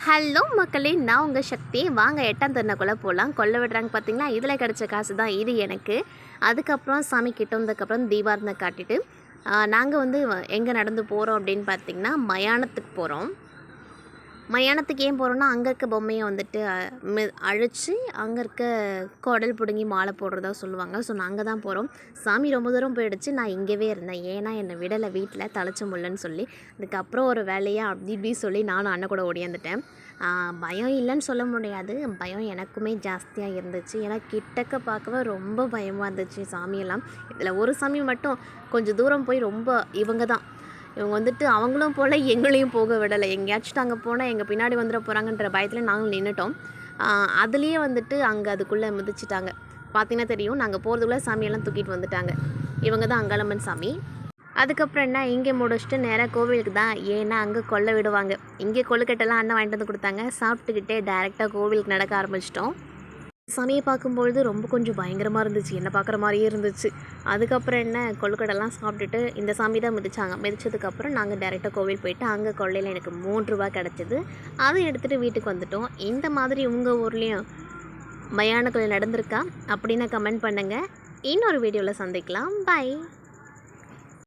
Hello மக்களே, நான் உங்கள் சக்தி. வாங்க 8ஆம் திருநாக்குள்ளே போகலாம். கொல்ல விடுறாங்க பார்த்தீங்களா, இதில் கிடச்ச காசு தான் இது எனக்கு. அதுக்கப்புறம் சாமி கிட்ட வந்ததுக்கப்புறம் தீபாரதனை காட்டிட்டு நாங்கள் வந்து எங்கே நடந்து போகிறோம் அப்படின்னு பார்த்திங்கன்னா மயானத்துக்கு போகிறோம். மயானத்துக்கு ஏன் போகிறோன்னா, அங்கே இருக்க பொம்மையை வந்துட்டு அழித்து அங்கே இருக்க குடல் பிடுங்கி மாலை போடுறதா சொல்லுவாங்க. ஸோ நாங்கள் தான் போகிறோம். சாமி ரொம்ப தூரம் போயிடுச்சு. நான் இங்கேவே இருந்தேன். ஏன்னா என்னை விடலை வீட்டில் தலைச்ச முல்லைன்னு சொல்லி. அதுக்கப்புறம் ஒரு வேலையாக அப்படி இப்படி சொல்லி நானும் அண்ணன் கூட ஓடியாந்துட்டேன். பயம் இல்லைன்னு சொல்ல முடியாது. பயம் எனக்குமே ஜாஸ்தியாக இருந்துச்சு. ஏன்னா கிட்டக்க பார்க்கவே ரொம்ப பயமாக இருந்துச்சு சாமியெல்லாம். இதில் ஒரு சாமி மட்டும் கொஞ்சம் தூரம் போய் ரொம்ப இவங்க வந்துட்டு அவங்களும் போல் எங்களையும் போக விடலை. எங்கேயாச்சும் அங்கே போனால் எங்கள் பின்னாடி வந்துட போகிறாங்கன்ற பயத்தில் நாங்களும் நின்றுட்டோம். அதுலேயே வந்துட்டு அங்கே அதுக்குள்ளே மிதிச்சிட்டாங்க. பார்த்தீங்கன்னா தெரியும், நாங்கள் போகிறதுக்குள்ளே சாமியெல்லாம் தூக்கிட்டு வந்துட்டாங்க. இவங்க தான் அங்காளம்மன் சாமி. அதுக்கப்புறம் என்ன, இங்கே முடிச்சுட்டு நேராக கோவிலுக்கு தான். ஏன்னா அங்கே கொல்ல விடுவாங்க. இங்கே கொழுக்கட்டெல்லாம் அண்ணன் வாங்கிட்டு வந்து கொடுத்தாங்க. சாப்பிட்டுக்கிட்டே டேரெக்டாக கோவிலுக்கு நடக்க ஆரம்பிச்சிட்டோம். சாமியை பார்க்கும்பொழுது ரொம்ப கொஞ்சம் பயங்கரமாக இருந்துச்சு. என்ன பார்க்குற மாதிரியே இருந்துச்சு. அதுக்கப்புறம் என்ன, கொழுக்கட்டெல்லாம் சாப்பிட்டுட்டு இந்த சாமி தான் மிதிச்சாங்க. மிதிச்சதுக்கப்புறம் நாங்கள் டேரெக்டாக கோவில் போயிட்டு அங்கே கொள்ளையில் எனக்கு 3 ரூபா கிடச்சிது. அதை எடுத்துகிட்டு வீட்டுக்கு வந்துட்டோம். இந்த மாதிரி உங்கள் ஊர்லேயும் மயானங்கள் நடந்திருக்கா அப்படின்னு கமெண்ட் பண்ணுங்கள். இன்னொரு வீடியோவில் சந்திக்கலாம். பை.